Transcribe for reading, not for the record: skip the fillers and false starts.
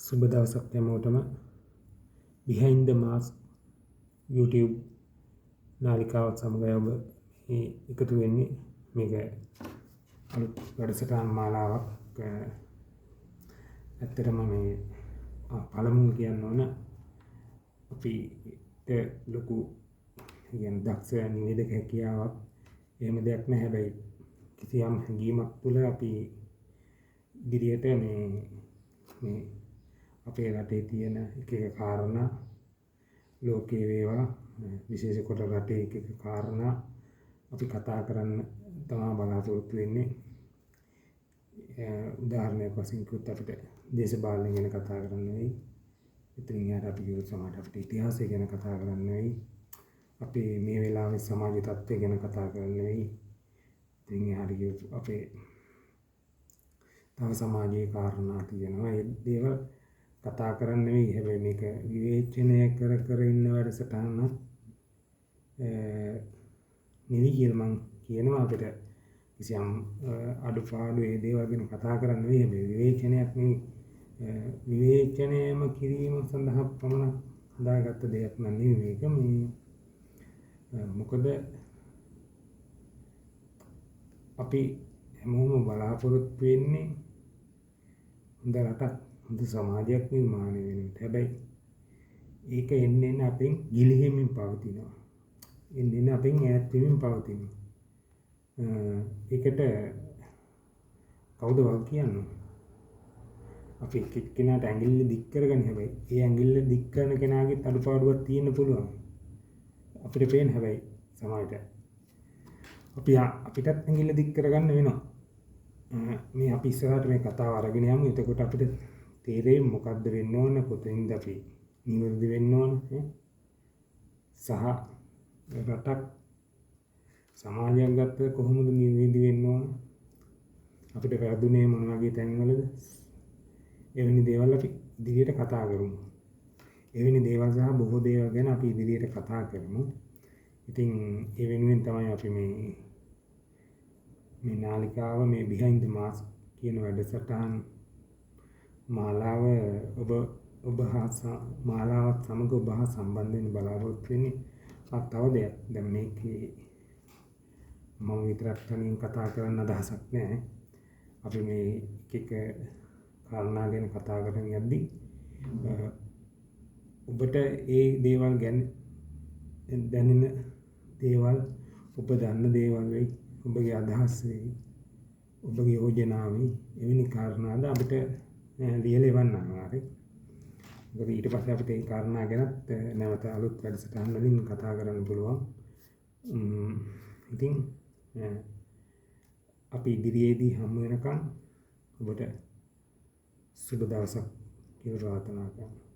සුබ දවසක් හැමෝටම behind the mask YouTube නාලිකාවත් සමග ඔබ මේ එකතු වෙන්නේ මේක අලුත් වැඩසටහන් මාලාවක්. ඇත්තටම මේ පළමුව කියන්න ඕන අපිට ලොකු කියන්නේ දක්ෂ නිවේදක හැකියාවක් එහෙම දෙයක් නැහැ. හැබැයි කිසියම් හැඟීමක් තුළ අපි ඉදිරියට මේ අපේ රටේ තියෙන එක කාරණා ලෝකයේ වේවා විශේෂ කොට රටේ එක කාරණා අපි කතා කරන්න තමයි බලාපොරොත්තු වෙන්නේ. උදාහරණයක් වශයෙන් කිව්වොත් අපිට දේශපාලනය ගැන කතා කරන්න වෙයි. ඉතින් යාට අපි කිව්වොත් සමහරට අපිට ඉතිහාසය ගැන කතා කරන්න වෙයි. අපි මේ වෙලාවේ සමාජ තත්ත්වය ගැන කතා කරන්න වෙයි. ඉතින් යාට කිව්වොත් අපේ තව සමාජයේ කාරණා තියෙනවා. ඒ දේවල් කතා කරන්න නෙවෙයි. හැබැයි මේක විවේචනය කර ඉන්න වැඩසටහනක් නෙවෙයි කියලා මම කියනවා. අපිට කිසියම් අඩුපාඩු ඒ දේවල් ගැන කතා කරන්න නෙවෙයි. හැබැයි විවේචනයක් නෙවෙයි. විවේචනයම කිරීම සඳහා පමණක් හදාගත්ත දෙයක් නෙවෙයි මේක. මොකද අපි හැමෝම බලාපොරොත්තු වෙන්නේ හොඳ රටක් හොඳ සමාජයක් නිර්මාණය වෙන විට. හැබැයි ඒක එන්නේ අපෙන් ගිලිහෙමින් පවතිනවා. එන්නේ අපෙන් ඈත් වෙමින් පවතිනවා. ඒකට කවුද වග කියන්නේ? අපි එක්කෙනාට ඇඟිල්ල දික් කරගන්න. හැබැයි ඒ ඇඟිල්ල දික් කරන කෙනාගේ අඩුපාඩුවක් තියෙන්න පුළුවන්. අපිට පේන හැබැයි සමාජයට අපිටත් ඇඟිල්ල දික් කරගන්න වෙනවා. මේ අපි ඉස්සරහට මේ කතාව අරගෙන යමු. එතකොට අපිට තේරෙයි මොකද්ද වෙන්න ඕන, කොතනින්ද අපි නිවැරදි වෙන්න ඕන සහ රටක් සමාජයක් ගත්ත කොහොමද නිවැරදි වෙන්න ඕන, අපිට වැරදුනේ මොන වගේ තැන්වලද, එවැනි දේවල් අපි ඉදිරියට කතා කරමු. එවැනි දේවල් සහ බොහෝ දේවල් ගැන අපි ඉදිරියට කතා කරමු. ඉතින් ඒ වෙනුවෙන් තමයි අපි මේ නාලිකාව මේ behind the mask කියන වැඩසටහන් මාලාව මාලාවත් සමග ඔබ හා සම්බන්ධ වෙන්න බලාපොරොත්තු වෙන්නේ. තව දෙයක් දැන් මේකේ මම විතරක් තනියෙන් කතා කරන්න අදහසක් නැහැ. අපි මේ එක කාරණා ගැන කතා කරගෙන යද්දී ඔබට ඒ දේවල් ගැන දැනෙන දේවල්, ඔබ දන්න දේවල් වෙයි, ඔබගේ අදහස් වෙයි, ඔබගේ යෝජනා වෙයි. එවැනි කාරණාද අපිට ලියලා එවන්න අනිවාර්යයි. මොකද ඊට පස්සේ අපිට ඒ කාරණා ගැනත් නැවත අලුත් වැඩසටහන් වලින් කතා කරන්න පුළුවන්. ඉතින් අපි ඉදිරියේදී හමු වෙනකන් ඔබට සුබ දවසක් කියලා ප්‍රාර්ථනා කරනවා.